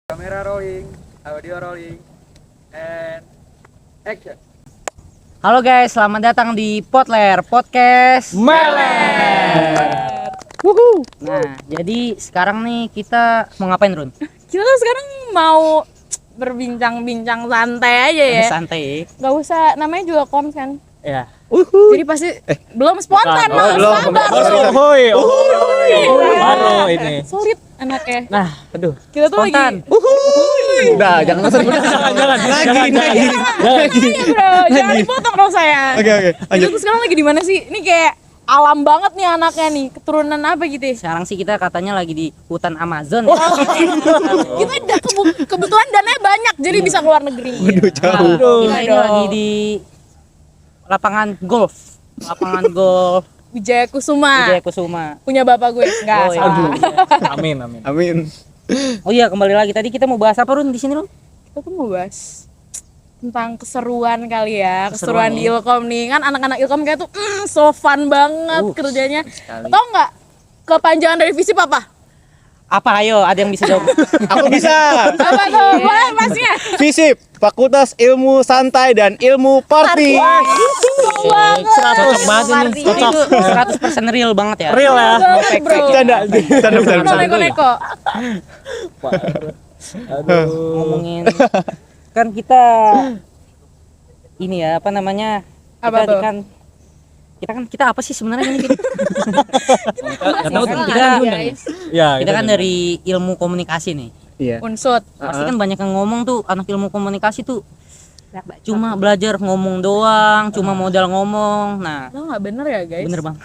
Kamera rolling, audio rolling, and action. Halo guys, selamat datang di Potler Podcast Meler. Nah, jadi sekarang nih kita mau ngapain, Run? Kita tuh sekarang mau berbincang-bincang santai aja ya. Santai. Gak usah, namanya juga konsen. Ya. Jadi pasti belum spontan dong, sabar. Baru ini. Sulit anaknya. Nah, aduh. Kita tuh Spontan. lagi. Udah, jangan jangan. Lagi. Iya bro, jangan dipotong dong saya. Oke, Kita lanjut. tuh sekarang lagi di mana sih? Ini kayak alam banget nih anaknya nih. Keturunan apa gitu ya? Sekarang sih kita katanya lagi di hutan Amazon. Kita udah kebetulan dananya banyak, jadi bisa keluar negeri. Waduh, jauh. Kita ini lagi di lapangan golf. Lapangan golf Wijaya Kusuma. Wijaya Kusuma. Punya bapak gue. Enggak, Oh, iya. salah. Amin. Oh iya, kembali lagi. Tadi kita mau bahas apa, Run, di sini, Run? Kita tuh mau bahas tentang keseruan kali ya, Keseruan keseruan di Ilkom nih. Kan anak-anak Ilkom kayak tuh so fun banget kerjanya. sekali. Tau nggak kepanjangan dari FISIP apa? Apa, ayo, ada yang bisa jawab? Aku bisa. Apa tuh? Boleh masnya? FISIP, Fakultas Ilmu Santai dan Ilmu Party. Cocok banget ini. Itu 100% real banget ya. Real ya. Banget, bro. Canda. No neko-neko. Ngomongin kan kita ini ya, apa namanya? Apa kita tuh? kita apa sih sebenarnya ini? Kita Kita kan dari ilmu komunikasi nih. Iya. Unsut. Pasti kan banyak yang ngomong tuh anak ilmu komunikasi tuh cuma belajar ngomong doang, cuma modal ngomong. Nah, Lo nggak bener ya guys? bener bang.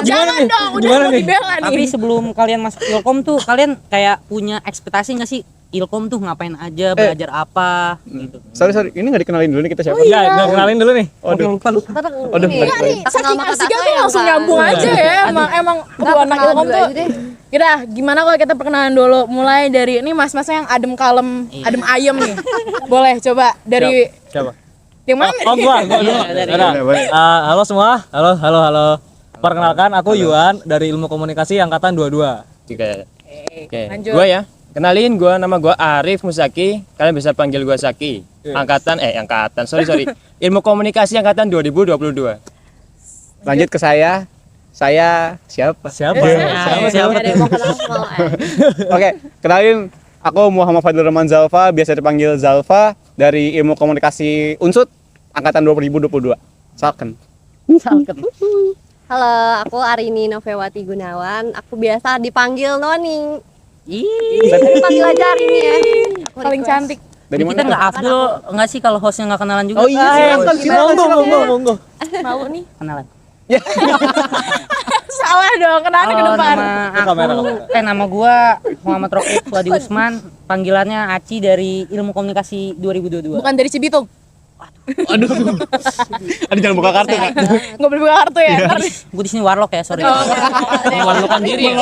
Jangan dong, udah mau dibela nih. Tapi sebelum kalian masuk Ilkom tuh kalian kayak punya ekspektasi nggak sih Ilkom tuh ngapain aja, belajar apa gitu. Sorry, ini nggak dikenalin dulu nih kita siapa? Oh, iya. Nggak kenalin dulu nih. Waduh. Udah Enggak nih, saking asiknya tuh langsung nyambung aja ya. Emang kedua anak Ilkom tuh. Kita gimana kalau kita perkenalan dulu, mulai dari ini mas-masnya yang adem kalem, adem ayem nih. Boleh coba dari Siapa? yang mana? Oh, gua dulu. dari- Boleh. Halo semua, halo. Perkenalkan aku Yuan dari Ilmu Komunikasi angkatan 22. Oke. Lanjut. Gua ya. Kenalin, nama gua Arif Musaki. Kalian bisa panggil gua Saki. Angkatan, sorry. Ilmu Komunikasi angkatan 2022. Lanjut ke saya. Saya siapa? Siapa? Siapa Ada yang mau kenal semua. Oke, kenalin, aku Muhammad Fadil Rahman Zalfa, biasa dipanggil Zalfa, dari Ilmu Komunikasi Unsut angkatan 2022. Salken. Halo, aku Arini Novewati Gunawan. Aku biasa dipanggil Noni. Panggil aja Arini ya. Aku Paling request. cantik. Dari kita mana? nggak afdol nggak sih kalau hostnya nggak kenalan juga? Oh iya, Monggo. Mau nih. Kenalan. Salah dong, kenapa ke depan? Nama gua Muhammad Rokib Wadi Usman, panggilannya Aci dari Ilmu Komunikasi 2022. Bukan dari Cibitung. Aduh, jangan buka kartu Kak. Nggak boleh buka kartu ya. Ntar Gue di sini warlock ya, sorry. Warlokan diri ya.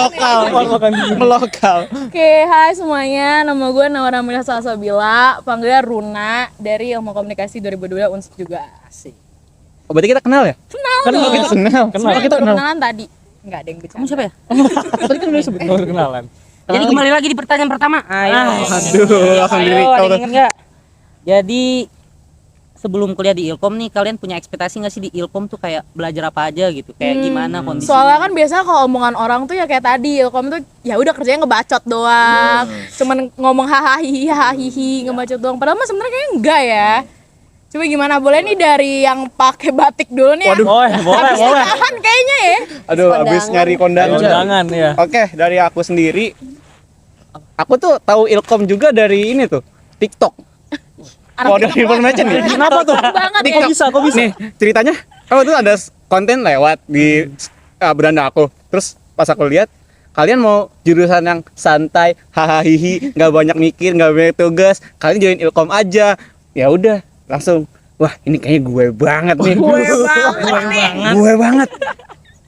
Melokal. Oke, hai semuanya. Nama gue Nawar Ramila Salsabila, panggilnya Runa dari Ilmu Komunikasi 2022 Unsur juga. Asik. Oh, berarti kita kenal ya? Kenal Kan dong. kita kenal. Sebenarnya kita kenal. kenalan tadi. Enggak ada yang Kamu bercanda. siapa ya? Tadi kan udah sebut. Kenalan. Jadi kembali lagi di pertanyaan pertama. Ayo. Aduh, langsung Ayo, diri ada kau yang tuh. inget nggak? Jadi sebelum kuliah di Ilkom nih, kalian punya ekspektasi nggak sih di Ilkom tuh kayak belajar apa aja gitu? Kayak gimana kondisi? Soalnya kan biasa kalau omongan orang tuh ya kayak tadi Ilkom tuh ya udah kerjanya ngebacot doang. Cuman ngomong hahaha ngebacot doang. Padahal mah sebenarnya kayaknya enggak ya. Coba gimana, boleh nih dari yang pakai batik dulu nih. Waduh. Boleh. Tahan kayaknya ya. Aduh, habis nyari kondangan. Undangan ya. Oke, dari aku sendiri, aku tuh tahu Ilkom juga dari ini tuh, TikTok. Oh, dari information ya? Kenapa tuh? Banget ya. Kok bisa? Nih, ceritanya, aku tuh ada konten lewat di beranda aku. Terus pas aku lihat, kalian mau jurusan yang santai, hahaha, nggak banyak mikir, nggak banyak tugas, kalian join Ilkom aja. Ya udah, langsung, wah ini kayaknya gue banget nih. Gue banget.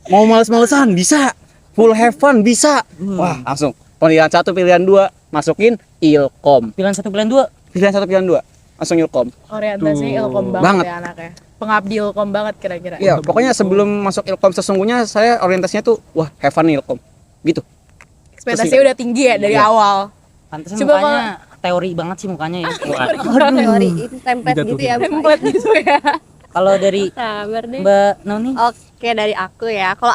Mau males-malesan bisa, full have fun bisa. Wah, langsung pilihan 1, pilihan 2, masukin Ilkom. Pilihan 1, pilihan 2. Pilihan 1, pilihan 2, langsung Ilkom. Orientasinya Ilkom banget, Banget. ya anaknya. Pengabdi Ilkom banget kira-kira. Iya, pokoknya sebelum masuk Ilkom sesungguhnya saya orientasinya tuh wah have fun Ilkom. Gitu. Ekspektasinya udah tinggi ya dari awal. Pantesan Coba mukanya teori banget sih mukanya ya. Teori itu template gitu ya. template gitu ya. Kalau dari Sabar deh. Mbak Noni, Oke, dari aku ya. Kalau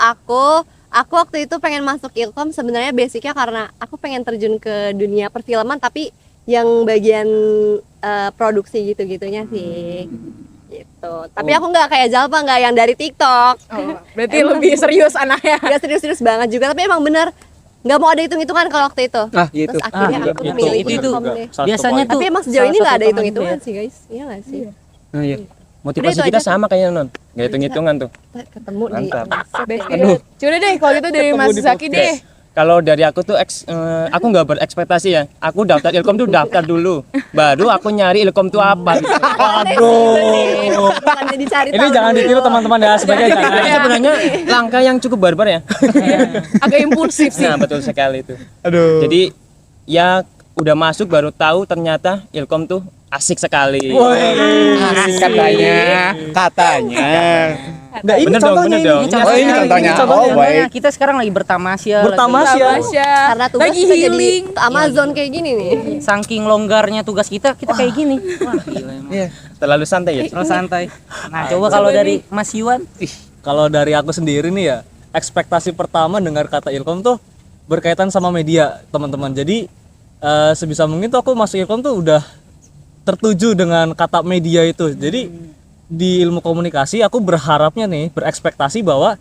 aku waktu itu pengen masuk Ilkom sebenarnya basicnya karena aku pengen terjun ke dunia perfilman tapi yang bagian produksi gitu-gitunya sih. Gitu. Tapi aku nggak kayak Jalpa, nggak yang dari TikTok. Berarti lebih serius anaknya. Gak serius-serius banget juga, tapi emang bener nggak mau ada hitung-hitungan kalau waktu itu. Gitu. Terus akhirnya aku itu, milih itu. Ilkom deh. biasanya tuh Tapi emang sejauh ini salah nggak ada satu hitung-hitungan temen sih guys, iya nggak sih? Oh iya. Motivasi Udah, itu kita aja sama kayaknya non. Gak hitung-hitungan tuh. Ketemu Mantap. Coba deh kalau gitu dari Mas Zaki deh. Kalau dari aku tuh aku nggak berekspektasi ya. Aku daftar Ilkom tuh daftar dulu. Baru aku nyari Ilkom tuh apa. Waduh. Bukannya dicari Ini tahu jangan dulu. ditiru teman-teman ya, sebagai jangan. Ini sebenarnya langkah yang cukup barbar ya. Agak impulsif sih. Nah betul sekali itu. Aduh. Jadi ya udah masuk baru tahu ternyata Ilkom tuh asik sekali. Asik katanya. Nah, ini Bener dong, contohnya bener ini. dong. Oh, ini contohnya. Oh, baik. Kita sekarang lagi bertamasya. Bertamasya. Karena tugas Lagi kita jadi healing. Amazon kayak gini nih. Saking longgarnya tugas kita kayak gini. Wah, gila emang. Terlalu santai ya. Terus santai. Nah, coba kalau dari Mas Yuan, Kalau dari aku sendiri nih ya, ekspektasi pertama dengar kata Ilkom tuh berkaitan sama media, teman-teman. Jadi sebisa mungkin tuh aku masuk Ilkom tuh udah tertuju dengan kata media itu. Jadi di ilmu komunikasi aku berharapnya nih, berekspektasi bahwa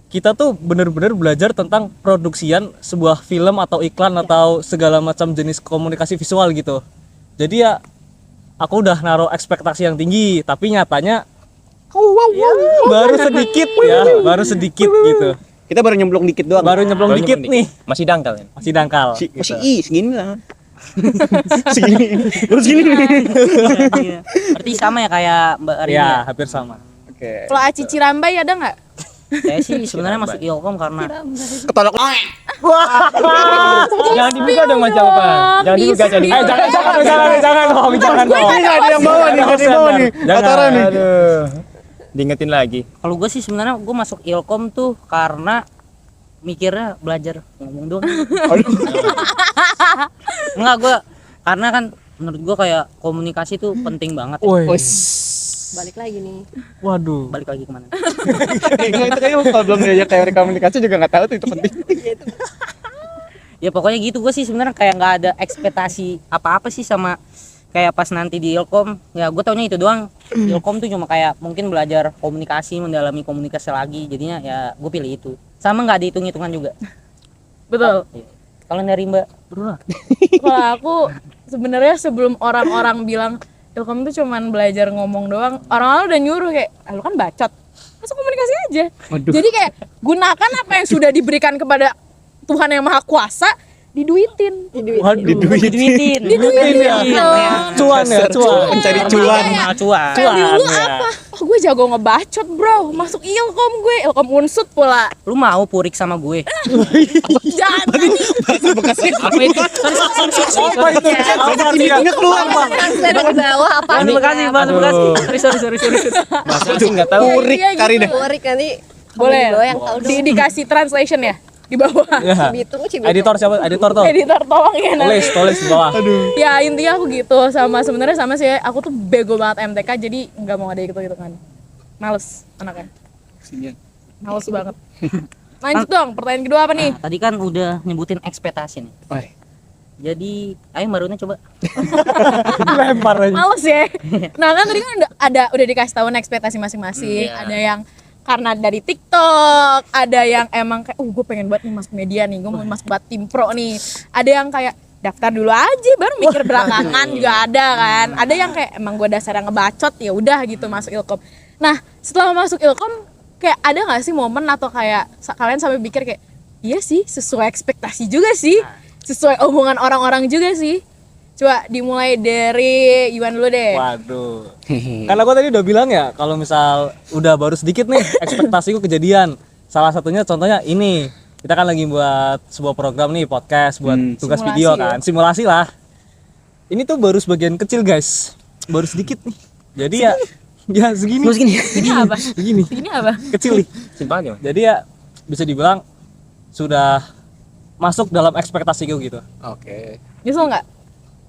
kita tuh bener-bener belajar tentang produksian sebuah film atau iklan atau segala macam jenis komunikasi visual gitu. Jadi ya aku udah naruh ekspektasi yang tinggi, tapi nyatanya baru sedikit gitu. Kita baru nyemplung dikit doang. Baru nyemplung dikit nih, Masih dangkal ya. masih dangkal. Masih segini lah. segini. berarti sama ya kayak Mbak Arini Ya, ya? hampir sama. Oke. Kalau Aci Cirambai ada nggak? Saya sih sebenarnya masuk Ilkom karena Ketolak. Jangan dibuka dong Mas Jalpa. Jangan dibuka jadi. Jangan dong. Ini nggak ada yang bawa nih, nggak ada yang bawa nih. Acara nih. Aduh. Diingetin lagi. kalau gue sih sebenarnya gue masuk Ilkom tuh karena mikirnya belajar ngomong doang. Enggak, gue karena kan menurut gue kayak komunikasi tuh penting banget. Balik lagi nih. Waduh. Balik lagi kemana? Itu kayaknya kalau belum diajak teori komunikasi juga nggak tahu tuh itu penting. Ya pokoknya gitu, gue sih sebenarnya kayak nggak ada ekspektasi apa-apa sih sama kayak pas nanti di Ilkom. Ya gue taunya itu doang. Ilkom tuh cuma kayak mungkin belajar komunikasi, mendalami komunikasi lagi. Jadinya ya gue pilih itu. Sama nggak ada hitung-hitungan juga. Betul. Kalau dari Mbak Bruna, Kalau aku sebenarnya sebelum orang-orang bilang Ilkom tuh cuman belajar ngomong doang, orang-orang udah nyuruh kayak, lu kan bacot, masuk komunikasi aja. Jadi kayak gunakan apa yang sudah diberikan kepada Tuhan yang Maha Kuasa, diduitin. diduitin. Cuan ya, cuan. Mencari cuan. Cuan. Kayak dulu apa? Oh gue jago ngebacot bro, masuk Ilkom gue, Ilkom Unsut pula. Lu mau purik sama gue? Jangan Apa itu? Titiknya keluar. Translate ke bawah apa Bahasa nih? Bekasi, bahasa Bekasi. Sorry. Masa sih nggak tahu. Purik kali deh. Urik nanti boleh kamu yang tahu dong. dikasih translation ya di bawah. Cibitung, Cibitung. Editor siapa? Editor tuh. Editor tolong ya nanti. Tulis di bawah. Ya intinya aku gitu, sebenarnya sama sih, aku tuh bego banget MTK jadi nggak mau ada gitu kan, males anaknya, males banget. Lanjut dong, pertanyaan kedua apa nih? Nah, tadi kan udah nyebutin ekspektasi nih. Wah. Jadi, ayo Maruna coba. Lempar aja. Males ya. Nah kan tadi kan udah dikasih tahu ekspektasi masing-masing. Ada yang karena dari TikTok, ada yang emang kayak, gue pengen buat nih masuk media nih, gue mau masuk buat tim pro nih. Ada yang kayak daftar dulu aja, baru mikir belakangan juga ada kan. Ada yang kayak emang gue dasarnya ngebacot, ya udah gitu masuk Ilkom. Nah setelah masuk Ilkom, kayak ada nggak sih momen atau kayak kalian sampai pikir kayak, iya sih sesuai ekspektasi juga sih, sesuai omongan orang-orang juga sih. Coba dimulai dari Iwan dulu deh. Waduh. Karena aku tadi udah bilang ya, kalau misal udah baru sedikit nih ekspektasiku kejadian. Salah satunya contohnya ini. Kita kan lagi buat sebuah program nih, podcast buat tugas Simulasi video ya? kan. Simulasi lah. Ini tuh baru sebagian kecil, guys. Baru sedikit nih. Jadi ya segini. Ini apa? Segini. Ini apa? Kecil nih. Simpel aja. Jadi ya bisa dibilang sudah masuk dalam ekspektasiku gitu. Oke. Nyesel nggak?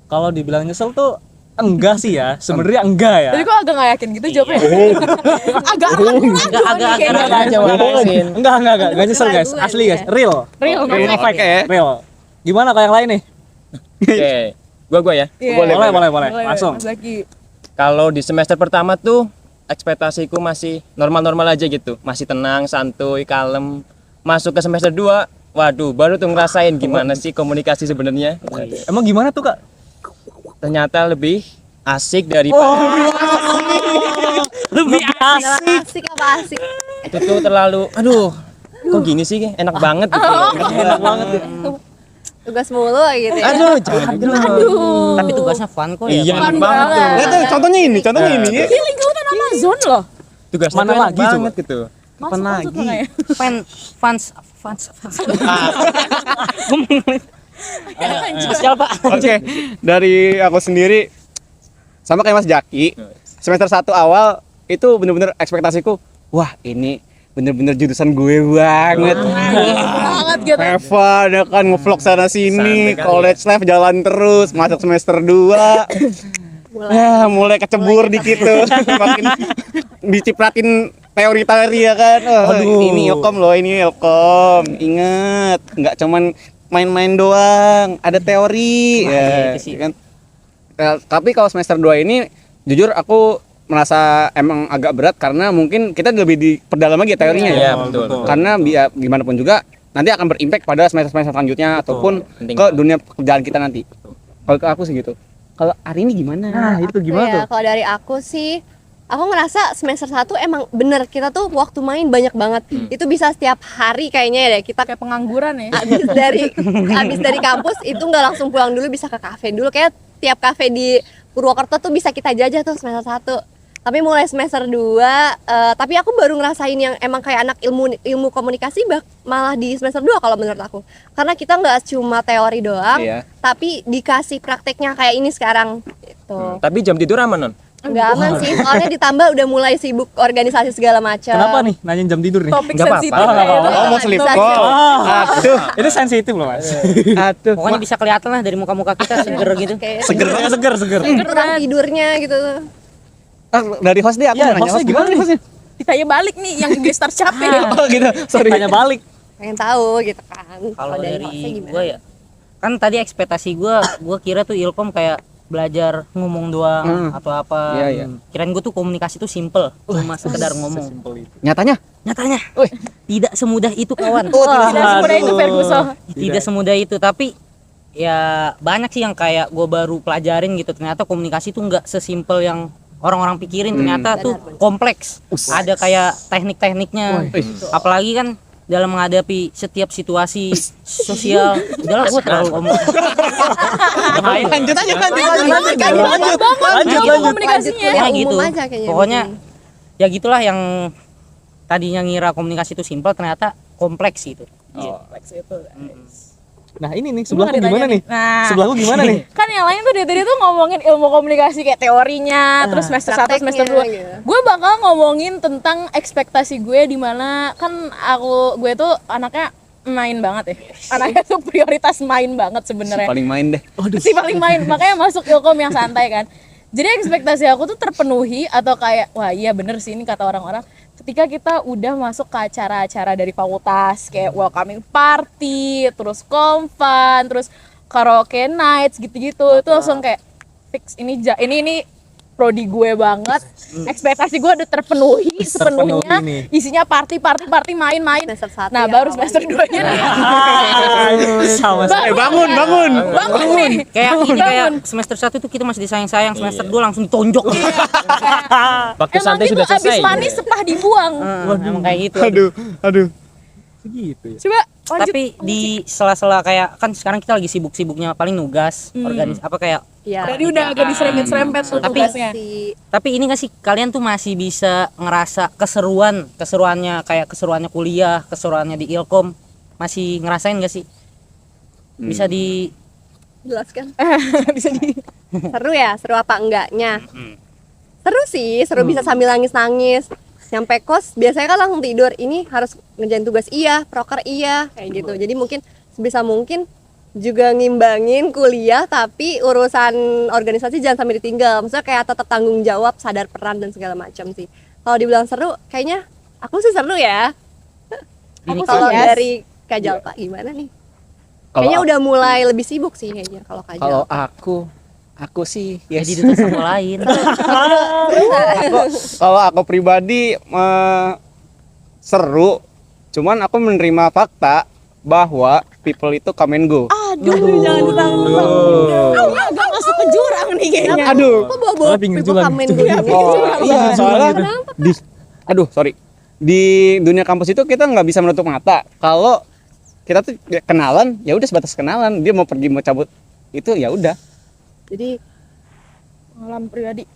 Kalau dibilang nyesel tuh enggak sih ya, sebenarnya enggak ya. Jadi kok agak nggak yakin gitu jawabnya? Agak Enggak nyesel guys, Keraguan, asli guys, ya. real. real no Ini fake. fake ya. Real. Gimana kalau yang lain nih? Oke, gua ya. Iya. Boleh. Langsung. Mas Zaki. Kalau di semester pertama tuh ekspektasiku masih normal-normal aja gitu, masih tenang, santuy, kalem. Masuk ke semester 2, waduh, baru tuh ngerasain gimana sih komunikasi sebenarnya. Emang gimana tuh Kak? Ternyata lebih asik daripada Lebih Asik apa asik? itu tuh terlalu, aduh, kok gini sih, enak banget gitu. Enak banget ya. Tugas mulu gitu ya. Aduh, jangan. tapi tugasnya fun kok ya. Iya, Fun enak banget tuh. banget. Nah, tuh, contohnya ini ya. Healing hutan Amazon loh. Tugasnya Mana tuh enak lagi coba? banget gitu. Masuk maksud lo nggak ya? Fans. Spesial Pak. Oke, dari aku sendiri sama kayak Mas Jaki. Semester 1 awal itu bener-bener ekspektasiku, wah ini bener-bener jurusan gue banget. Banget gitu. Have fun, ya kan ngevlog sana sini, Santai kali college life jalan terus, masuk semester 2. Ya, mulai kecebur dikit tuh. Makin dicipratin teori-teori ya kan. Oh, ini Ilkom loh, ini Ilkom. Ingat, nggak cuman main-main doang, ada teori. Ya, itu sih. kan. Tapi kalau semester 2 ini jujur aku merasa emang agak berat karena mungkin kita lebih diperdalam lagi teorinya Iya, ya. betul. Karena gimana pun juga nanti akan berimpact pada semester-semester selanjutnya ataupun Penting ke banget. dunia pekerjaan kita nanti. Kalau ke aku sih gitu. Kalau hari ini gimana? Nah, itu gimana Ya, tuh? kalau dari aku sih, aku ngerasa semester 1 emang bener kita tuh waktu main banyak banget. Itu bisa setiap hari kayaknya ya deh. Kita Kayak pengangguran ya. abis dari kampus itu nggak langsung pulang dulu, bisa ke kafe dulu. Kayak tiap kafe di Purwokerto tuh bisa kita jajah tuh semester 1. Tapi mulai semester 2, tapi aku baru ngerasain yang emang kayak anak ilmu komunikasi malah di semester 2 kalau menurut aku. Karena kita nggak cuma teori doang, Iya. tapi dikasih prakteknya kayak ini sekarang gitu. Tapi jam tidur aman, Non? Nggak aman sih, soalnya ditambah udah mulai sibuk organisasi segala macam. Kenapa nih nanyain jam tidur nih? Topik Nggak apa-apa. sensitif Nggak ya apa-apa. itu. Oh, mau sleep Bisa- call. Aduh, Ini sensitif loh Mas. aduh. Pokoknya bisa kelihatan lah dari muka-muka kita seger gitu. Kayak Seger. kurang tidurnya gitu. Dari host deh aku Iya, mau nanya hostnya host gimana gimana nih hostnya? Ditanya balik nih yang guest star siapa ya? Oh gitu, sorry. Tanya balik. Pengen tahu gitu kan. Kalau hostnya dari gimana? gua ya, kan tadi ekspektasi gua kira tuh Ilkom kayak belajar ngomong doang atau apa. Iya, iya. Kirain gua tuh komunikasi tuh simple, cuma sekedar ngomong. Nyatanya? Nyatanya tidak semudah itu kawan. Tidak semudah itu Ferguson. Tidak semudah itu, tapi ya banyak sih yang kayak gue baru pelajarin gitu. Ternyata komunikasi tuh nggak sesimpel yang orang-orang pikirin. Ternyata tuh kompleks. Ada kayak teknik-tekniknya. Apalagi kan dalam menghadapi setiap situasi sosial. Udahlah gue terlalu ngomong. Lanjut aja kan. Lanjut. Komunikasinya. Kuliah Pokoknya umum gitu. aja kayaknya. Pokoknya ya gitulah yang tadinya ngira komunikasi itu simpel ternyata kompleks gitu. Nah ini nih sebelahku Gua nggak gimana ditanya nih? Nah. Sebelahku gimana nih? Kan yang lain tuh dari tadi tuh ngomongin ilmu komunikasi kayak teorinya, terus semester 1, semester 2. prakteknya gitu. Gue bakal ngomongin tentang ekspektasi gue di mana kan gue tuh anaknya main banget ya. Anaknya tuh prioritas main banget sebenarnya. Paling main deh. Si paling main, makanya masuk Ilkom yang santai kan. Jadi ekspektasi aku tuh terpenuhi atau kayak wah iya bener sih ini kata orang-orang ketika kita udah masuk ke acara-acara dari fakultas kayak welcoming party, terus konvan, terus karaoke nights gitu-gitu itu langsung kayak fix ini prodi gue banget. Ekspektasi gue udah terpenuhi sepenuhnya. nih. Isinya party main. Semester 1 Nah, ya, baru awalnya. semester 2-nya nih. Sama Bangun. Bangun nih. Kayak ini kayak Bangun. semester 1 tuh kita masih disayang-sayang, semester 2 langsung ditonjok. Waktu Emang santai gitu sudah abis selesai. manis sepah dibuang. Emang kayak gitu. Aduh. gitu ya. Coba lanjut. Tapi di sela-sela kayak kan sekarang kita lagi sibuk-sibuknya paling nugas, apa kayak Iya. Tadi udah agak diserempet-serempet tuh Tapi- tugasnya. tapi ini gak sih kalian tuh masih bisa ngerasa keseruannya kayak keseruannya kuliah, keseruannya di Ilkom masih ngerasain gak sih? Bisa di Jelaskan. Bisa di Seru ya, seru apa enggaknya? Hmm. Seru sih, seru bisa sambil nangis-nangis. Nyampe kos biasanya kan langsung tidur. Ini harus ngerjain tugas iya, proker iya, kayak gitu. Jadi mungkin sebisa mungkin juga ngimbangin kuliah tapi urusan organisasi jangan sampai ditinggal. Maksudnya kayak tetap tanggung jawab, sadar peran dan segala macam sih. Kalau dibilang seru, kayaknya aku sih seru ya. Kalau yes. dari Kak Jalpa gimana nih? Kayaknya udah mulai lebih sibuk sih kayaknya kalau Kak Kalau Jalpa. aku sih yes. Jadi itu sama lain. Kalau aku pribadi seru, cuman aku menerima fakta bahwa people itu come and go. Aduh, jangan ditanggung. Aku agak masuk ke jurang nih kayaknya. Aduh. Kok bawa-bawa Oh, pinggir people juga. kamen gue Iya, soalnya aduh, sorry. Di dunia kampus itu kita nggak bisa menutup mata. Kalau kita tuh kenalan, ya udah sebatas kenalan. Dia mau pergi mau cabut itu ya udah. Jadi Pengalaman pribadi.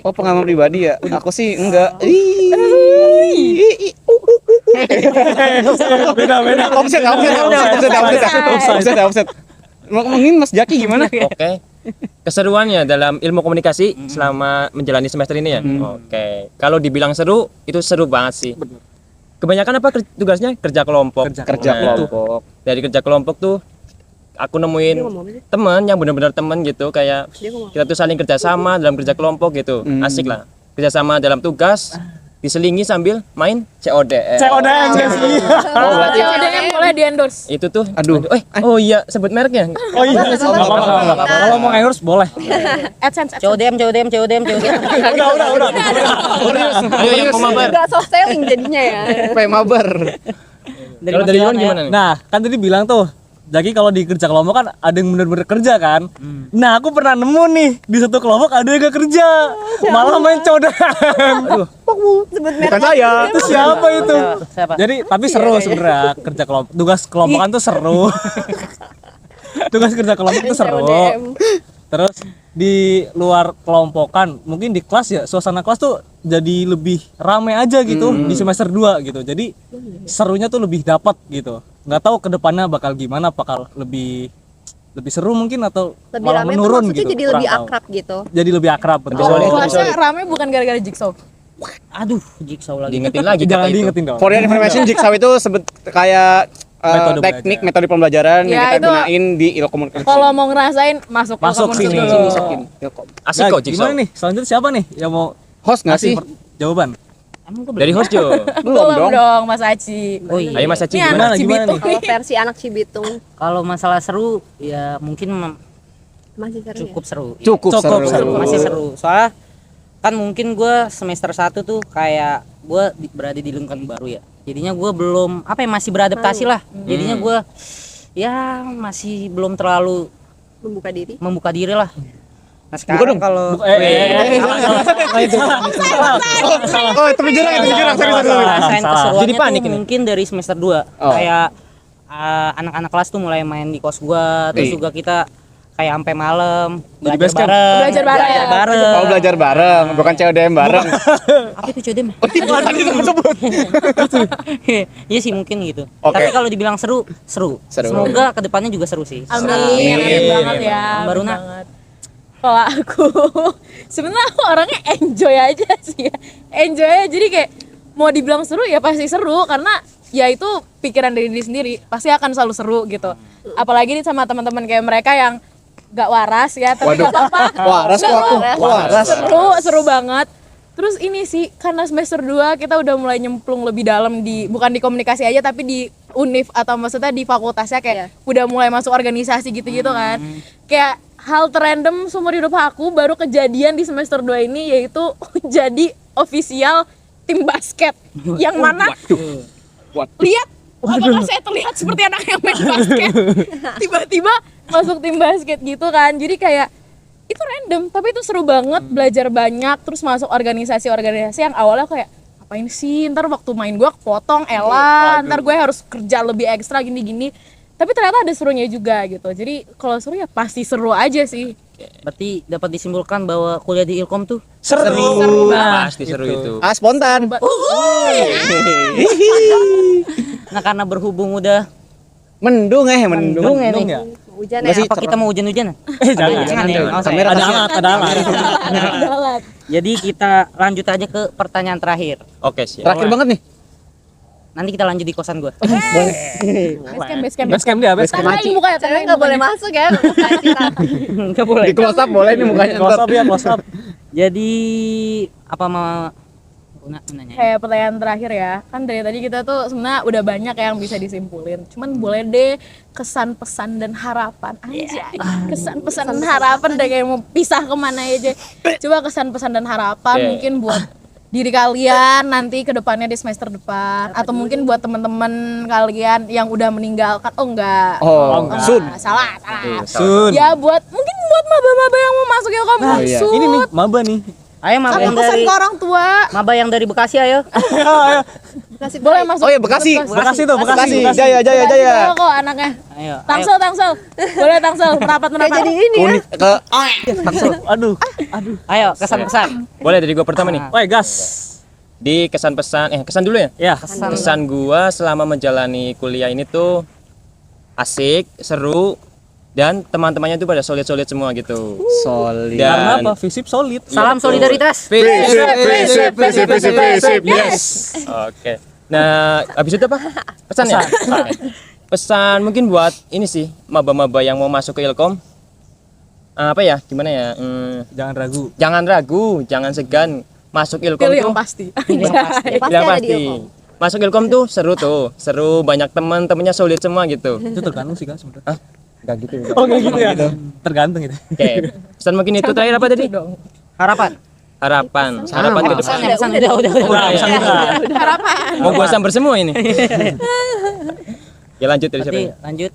Oh, pengalaman pribadi ya. Aku sih enggak. Beda. Offset. Mungkin Mas Jaki gimana? Oke. Keseruannya dalam ilmu komunikasi selama menjalani semester ini ya. Oke. Kalau dibilang seru, itu seru banget sih. Kebanyakan apa tugasnya? Kerja kelompok. Kerja kelompok. Dari kerja kelompok tuh aku nemuin teman yang benar-benar teman gitu, kayak kita tuh saling kerjasama dalam kerja kelompok gitu. Asik lah. Kerjasama dalam tugas, diselingi sambil main CODM. CODM guys. Oh, berarti CODM boleh di endorse. Itu tuh. Aduh. Oh iya, sebut mereknya. Oh iya. Nggak apa-apa. Kalau mau endorse boleh. AdSense. CODM. Udah. Ayo yang mau mabar. nggak soft selling jadinya ya. Sampai mabar. Kalau dari Iwan gimana nih? Nah, kan tadi bilang tuh, jadi kalau di kerja kelompok kan ada yang bener-bener kerja kan. Nah, aku pernah nemu nih di satu kelompok ada yang gak kerja, malah main CODM. Aduh, Sebut merek. Bukan saya. itu siapa itu? Siapa? Jadi tapi seru sebenarnya kerja kelompok. Tugas kelompokan tuh seru. Tugas kerja kelompok tuh seru. CODM. Terus di luar kelompokan, mungkin di kelas ya suasana kelas tuh jadi lebih rame aja gitu di semester 2 gitu. Jadi serunya tuh lebih dapat gitu. Nggak tahu kedepannya bakal gimana, bakal lebih seru mungkin atau Lebih malah rame tuh menurun maksudnya gitu. jadi Kurang lebih tahu. akrab gitu. Jadi lebih akrab betul. Kelasnya rame bukan gara-gara Jigsaw. Aduh, jigsaw lagi. Diingetin lagi Jangan kata itu. diingetin dong. For your information, Jigsaw itu kayak Metode teknik belajar. metode pembelajaran Ya, yang kita itu gunain di ilmu komunikasi. Kalau mau ngerasain masuk sini. Asik Nah, kok Jigsaw. gimana nih? Selanjutnya siapa nih yang mau Host nggak kasih sih? jawaban? Emang gua Dari host Jo. Belum dong. dong Mas Aci. Oh iya. Ayo Mas Aci Ini gimana? anak Gimana Cibitung. Kalau versi anak Cibitung Kalau masalah seru ya mungkin masih seru ya? cukup seru. Iya. Cukup seru. Masih seru. Soalnya kan mungkin gue semester 1 tuh kayak gue berada di lingkungan baru ya. Jadinya gue belum apa ya, masih beradaptasi lah. Jadinya gue ya masih belum terlalu membuka diri. lah. Nah sekarang kalau Oh, itu jurang. ngerasain Salah. keseruannya Jadi panik tuh ini. mungkin dari semester 2 kayak anak-anak kelas tuh mulai main di kos gua, terus juga kita kayak sampai malam base camp. Belajar bareng. Oh, belajar bareng, bukan CODM bareng. Apa itu CODM? Tadi disebut. Iya sih mungkin gitu. Oke. Tapi kalau dibilang seru. Seru. Semoga kedepannya juga seru sih. Amin. Amin banget ya. Baru amin nak. banget. Kalau aku sebenarnya aku orangnya enjoy aja sih ya. Enjoy aja, jadi kayak mau dibilang seru ya pasti seru karena ya itu pikiran dari diri sendiri pasti akan selalu seru gitu. Apalagi nih sama teman-teman kayak mereka yang gak waras ya, tapi gak apa-apa. Waras kok aku. Waras. Seru banget. Terus ini sih karena semester 2 kita udah mulai nyemplung lebih dalam di bukan di komunikasi aja tapi di univ atau maksudnya di fakultasnya kayak udah mulai masuk organisasi gitu-gitu kan. Kayak hal terrandom seumur hidup aku baru kejadian di semester 2 ini yaitu jadi official tim basket yang mana lihat apakah saya terlihat seperti anak yang main basket tiba-tiba masuk tim basket gitu kan. Jadi kayak itu random tapi itu seru banget, belajar banyak, terus masuk organisasi-organisasi yang awalnya kayak apain sih, ntar waktu main gue kepotong ntar gue harus kerja lebih ekstra gini-gini, tapi ternyata ada serunya juga gitu. Jadi kalau seru ya pasti seru aja sih. Berarti dapat disimpulkan bahwa kuliah di Ilkom tuh Seru. Pasti seru itu. Spontan. nah karena berhubung udah Mendung ya mendung ya nih. ya? Hujan Nggak ya. sih, Apa kita mau hujan-hujanan? Jangan. ya. Oh, saya. Kamera Ada alat. Jadi kita lanjut aja ke pertanyaan terakhir. Oke, siap. Terakhir banget nih. nanti kita lanjut di kosan gue. Base camp. Base camp dia, base camp. Tandain mukanya, Cewek tandain nggak boleh mukanya. masuk ya. Nggak boleh. Di close up boleh nih mukanya. Close up ya, close up. Jadi apa mau nanya? Kayak pertanyaan terakhir ya, kan dari tadi kita tuh sebenarnya udah banyak yang bisa disimpulin. Cuman boleh deh kesan pesan dan harapan aja. Kesan pesan dan harapan deh, kayak mau pisah kemana aja. Coba kesan pesan dan harapan Oke. mungkin buat diri kalian nanti ke depannya di semester depan, atau mungkin buat teman-teman kalian yang udah meninggalkan. Oh enggak. Oh, Enggak. Sun. Salah. Sun. Ya buat mungkin buat maba-maba yang mau masuk Ilkom. iya. Sun. Ini nih, maba nih. Ayo maba Apa yang pesan dari ke orang tua? Dari Bekasi ayo. Boleh masuk. Oh ya Bekasi. Bekasi tuh, Bekasi. Bekasi. Jaya. Boleh kok anaknya. Ayo. Tangsel. Boleh Tangsel, merapat. Jadi ini ya. Unik ke Aduh. Ayo kesan-kesan. Boleh dari gua pertama nih. Woi, gas. Di kesan dulu ya. Ya. Kesan gua selama menjalani kuliah ini tuh asik, seru, dan teman-temannya tuh pada solid-solid semua gitu. solid. Karena Dan apa? Visip solid. Salam solidaritas. Yes. Oke. Nah, habis itu apa? Pesan ya? Pesan mungkin buat ini sih, maba-maba yang mau masuk ke Ilkom. Apa ya? Gimana ya? Jangan ragu. Jangan ragu, jangan segan. Masuk Ilkom Pilih tuh yang pasti. Pasti yang ada di pasti. Ilkom. Masuk Ilkom tuh seru, banyak teman-temannya solid semua gitu. Itu tergantung sih kan sebenarnya. Hah? Enggak gitu. Oh, enggak gitu ya. Tergantung gitu. Oke. Pesan mungkin itu terakhir apa tadi? Harapan. Harapan ke depan. Pesan udah. Pesan udah. Harapan. Mau gua sambar semua ini. Ya lanjut dari siapa? Berarti Ya? lanjut.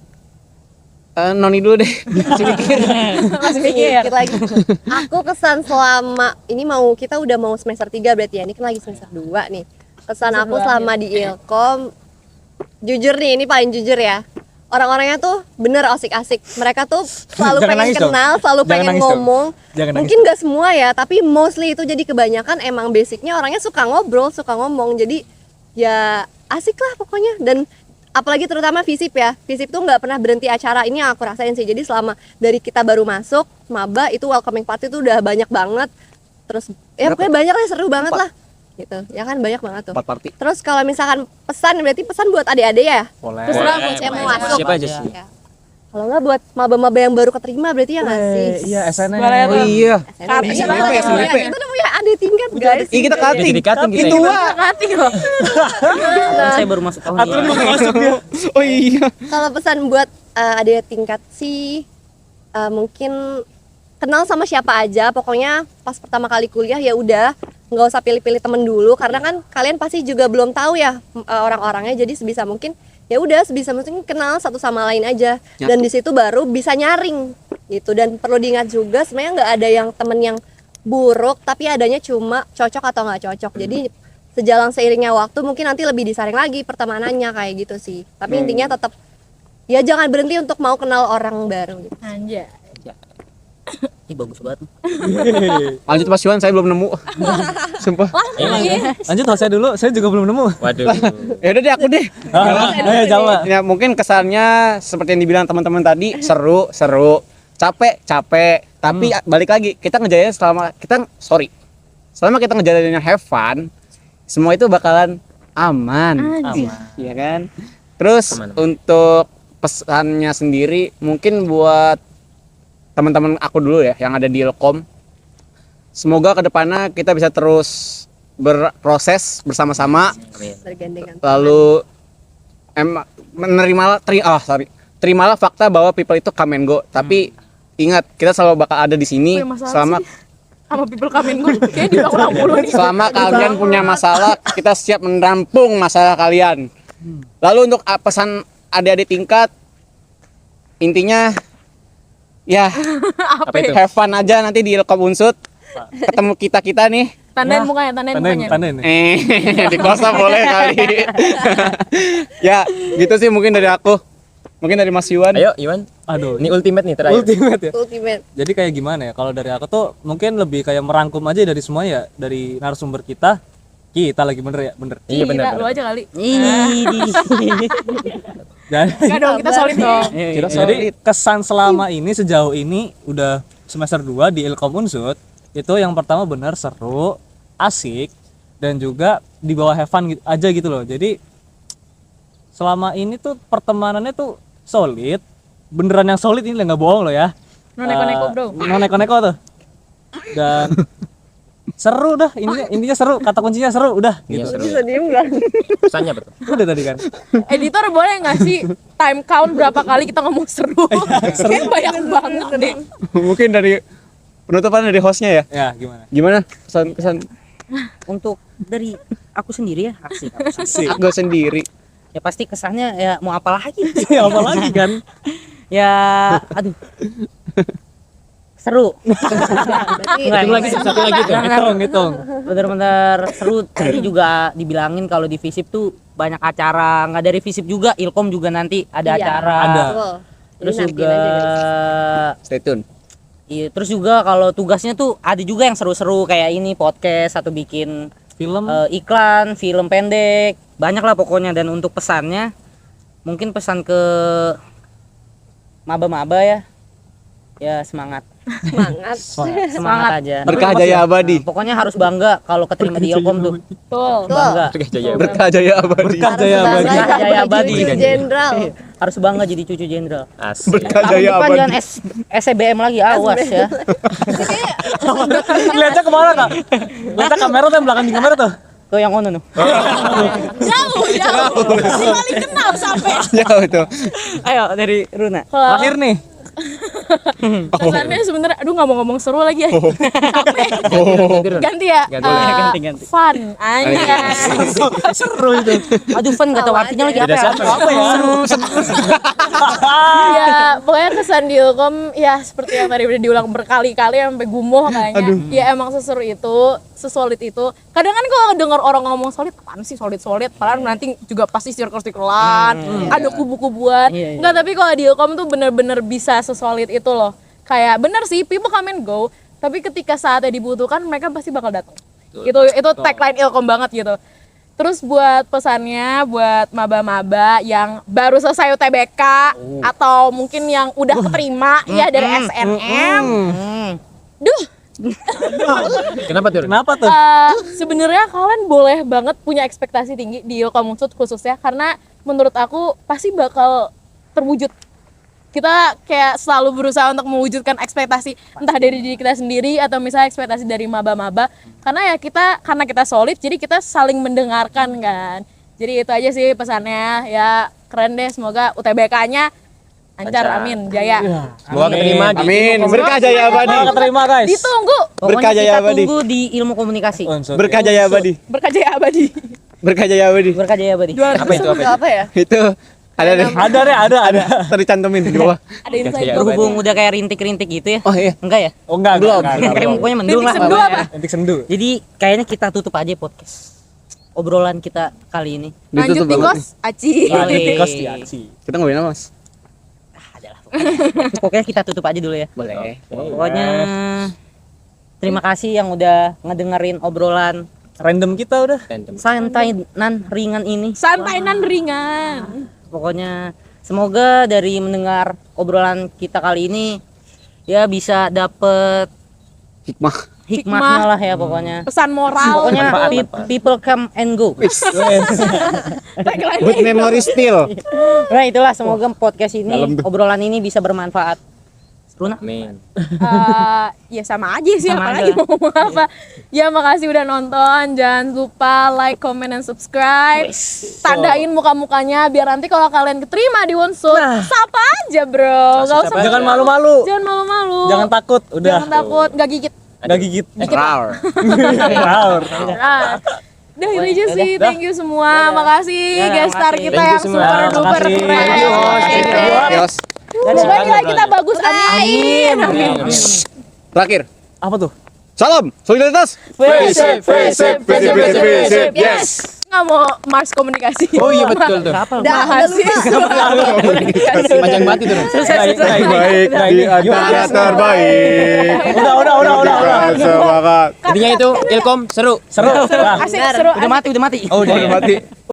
Noni dulu deh. Masih mikir. Dikit lagi. Aku kesan selama ini kita udah mau semester 3 berarti ya. Ini kan lagi semester 2 nih. Kesan Semester aku dua selama di Ilkom, jujur nih, ini paling jujur ya. Orang-orangnya tuh bener asik-asik. Mereka tuh selalu Jangan pengen nangis dong. kenal, selalu Jangan pengen nangis dong. ngomong. Jangan nangis Mungkin gak semua ya, tapi mostly itu jadi kebanyakan emang basicnya orangnya suka ngobrol, suka ngomong. Jadi ya asik lah pokoknya. Dan apalagi terutama FISIP ya. FISIP tuh nggak pernah berhenti acara, ini yang aku rasain sih. Jadi selama dari kita baru masuk maba itu welcoming party tuh udah banyak banget. Terus ya pokoknya banyak lah, seru banget lah gitu ya kan, banyak banget tuh. 4 party. Terus kalau misalkan pesan, berarti pesan buat adik-adik ya. Boleh. Terserah buat siapa mau masuk. Siapa aja sih? Ya. Kalau nggak buat maba-maba yang baru keterima berarti ya nggak sih? Iya, SNM. Boleh tuh. Iya. SNP. SNP. Kita udah punya adik tingkat guys. Ih, kita cutting. Jadi cutting kita. Itu ya. Hati loh. Saya baru masuk tahun ini. Masuk dia. Oh iya. Kalau pesan buat adik tingkat sih mungkin kenal sama siapa aja, pokoknya pas pertama kali kuliah ya udah nggak usah pilih-pilih temen dulu, karena kan kalian pasti juga belum tahu ya orang-orangnya. Jadi sebisa mungkin ya udah sebisa mungkin kenal satu sama lain aja, dan di situ baru bisa nyaring gitu. Dan perlu diingat juga sebenarnya nggak ada yang temen yang buruk, tapi adanya cuma cocok atau nggak cocok. Jadi sejalan seiringnya waktu mungkin nanti lebih disaring lagi pertemanannya kayak gitu sih. Tapi intinya tetap ya jangan berhenti untuk mau kenal orang baru gitu. Anjay. Ih bagus banget. Lanjut Mas Yuan, saya belum nemu. Sumpah. Lanjut saya dulu, saya juga belum nemu. Waduh. Ya udah deh aku deh. Ayo Jawa. Ya mungkin kesannya seperti yang dibilang teman-teman tadi, seru, capek, tapi balik lagi kita ngejalanin selama kita ngejalaninnya have fun, semua itu bakalan aman. Iya kan? Terus Aman. untuk pesannya sendiri mungkin buat teman-teman aku dulu ya yang ada di Ilkom, semoga kedepannya kita bisa terus berproses bersama-sama, Bergandengan. lalu terimalah fakta bahwa people itu come and go, tapi ingat kita selalu bakal ada di sini Wih, masalah selama Sama people coming gue kayak diulang-ulang mulu nih. selama kalian punya masalah, kita siap menampung masalah kalian. Lalu untuk pesan adik-adik tingkat, intinya ya Apa itu? have fun aja nanti di Ilkom Unsut, ketemu kita nih. Tandain mukanya, tandain mukanya. Tandain. Di kosan boleh kali. Ya gitu sih mungkin dari aku, mungkin dari Mas Yuan. Ayo Iwan. Aduh, Ini ultimate nih terakhir. ultimate ya. Ultimate. Jadi kayak gimana ya? Kalau dari aku tuh mungkin lebih kayak merangkum aja dari semua ya, dari narasumber kita lagi bener ya, bener. Iya benar. Lu aja kali. Jadi, Enggak dong, kita solid dong. jadi kesan selama ini sejauh ini udah semester 2 di Ilkom Unsut itu yang pertama bener seru, asik, dan juga di bawah have fun aja gitu loh. Jadi selama ini tuh pertemanannya tuh solid, beneran yang solid ini nggak bohong loh ya. Neko-neko, bro. Neko-neko tuh. Dan seru dah, intinya seru, kata kuncinya seru udah Iya, gitu. seru. Bisa diem nggak? Pesannya betul. Udah tadi kan. Editor boleh nggak sih time count berapa kali kita ngomong seru? Kayaknya banyak banget deh. Mungkin dari penutupan dari hostnya ya. Ya, gimana? Gimana kesan Untuk dari aku sendiri ya, asik. aku sendiri? Ya pasti kesannya ya mau apa lagi? Ya apa lagi kan? Ya aduh. Seru. Hitung lagi, satu lagi tuh. Hitung. Bener-bener seru. Tadi juga dibilangin kalau di FISIP tuh banyak acara, nggak dari FISIP juga, Ilkom juga nanti ada Iya. acara. Ada. Betul. Terus Jadi juga nantiin aja, guys. Stay tune. iya, terus juga kalau tugasnya tuh ada juga yang seru-seru kayak ini podcast atau bikin Film iklan, film pendek, banyak lah pokoknya. Dan untuk pesannya mungkin pesan ke maba-maba ya semangat Semangat. aja. Berkah jaya abadi. Pokoknya harus bangga kalau keterima di Ilkom tuh. Betul. Bangga. Berkah jaya. Berkah jaya abadi. Berkah jaya abadi. Berkah jaya abadi. Cucu jenderal. Harus bangga jadi cucu jenderal. Asik. Berkah Tahun jaya depan jangan abadi. SBM lagi, awas ya. Lihatnya kemana kak? Lihatnya kamera tuh yang belakang di kamera tuh. Tuh yang ono tuh. Jauh. Si paling kenal sampai. Jauh tuh. Ayo dari Runa. Kalau Akhir nih. kesannya sebenarnya, aduh nggak mau ngomong seru lagi ya. Capek. Ganti ya. Ganti. Fun. Aja. Seru itu. Aduh, Van nggak tahu artinya lagi apa ya. Apa ya? Ya, pokoknya kesan di Ilkom ya seperti yang tadi udah diulang berkali-kali sampai gumoh kayaknya. Ya emang seseru itu, sesolid itu. Kadang kan kalau denger orang ngomong solid, apaan sih solid-solid? Padahal nanti juga pasti circle-circlean, ada kubu-kubuan. Iya, iya. Enggak, tapi kalau di Ilkom tuh bener-bener bisa sesolid itu loh. Kayak bener sih, people come and go, tapi ketika saatnya dibutuhkan mereka pasti bakal datang. Itu tagline Ilkom banget gitu. Terus buat pesannya buat maba-maba yang baru selesai UTBK atau mungkin yang udah keterima ya dari SNM. Duh, Kenapa tuh? Kenapa tuh? sebenarnya kalian boleh banget punya ekspektasi tinggi di Ilkom Unsud khususnya, karena menurut aku pasti bakal terwujud. Kita kayak selalu berusaha untuk mewujudkan ekspektasi entah dari diri kita sendiri atau misalnya ekspektasi dari maba-maba, karena karena kita solid jadi kita saling mendengarkan kan. Jadi itu aja sih pesannya, ya keren deh, semoga UTBK-nya lancar, amin, jaya. Semoga keterima di Amin. Berkah jaya abadi. Semoga keterima guys. Ditunggu Pokoknya Berkah jaya kita abadi. tunggu di ilmu komunikasi. Berkah jaya abadi. berkah jaya abadi. Berkah jaya abadi. Berkah jaya abadi. Apa itu? Apa ya? Itu ada deh. Ada. Tadi cantumin di bawah. Ada insight. Jaya Berhubung udah kayak rintik-rintik gitu ya. Oh iya. Enggak ya? Oh enggak. Kayak pokoknya mendung lah. Rintik sendu pokoknya. apa? Entik sendu. Jadi kayaknya kita tutup aja podcast obrolan kita kali ini. Lanjut Ditutup di banget kos, Aci. Oke. Tikos di aksi. Kita ngomongin apa, Mas? Pokoknya kita tutup aja dulu ya. Boleh. Pokoknya terima kasih yang udah ngedengerin obrolan Random kita udah. santai nan ringan ini. Santai nan ringan. Pokoknya semoga dari mendengar obrolan kita kali ini ya bisa dapet Hikmah. hikmahnya lah ya pokoknya. Pesan moral. Pokoknya people come and go. Tagline. Good memory still. Nah itulah, semoga podcast ini, Dalam tuh. obrolan ini bisa bermanfaat. Runa? Amin. Ya sama aja sih, Sama apalagi aja. mau ngomong apa. Ya makasih udah nonton, jangan lupa like, comment, dan subscribe. Tandain muka-mukanya biar nanti kalau kalian keterima di Unsud, sapa aja bro. Gak usah, Jangan malu-malu. jangan malu-malu. Jangan takut. Udah. Jangan takut, gak gigit. Gak gigit. Rawr. Raur. Nah, udah itu aja sih, thank you semua. Makasih Dadah, guest star makasih. kita Thank you yang semua. super duper Makasih. keren. Thank you, host. Thank you. Yos. Semoga nilai kita bagus, amin. Terakhir. Apa tuh? Salam solidaritas. Yes. Nggak mau Mars komunikasi. Oh iya betul tuh. Mahasiswa komunikasi. Panjang banget itu. Baik di antara terbaik. Udah. Semangat. Intinya itu Ilkom seru. Seru. Nah. Asik, seru. Udah mati. Oh udah. Mati.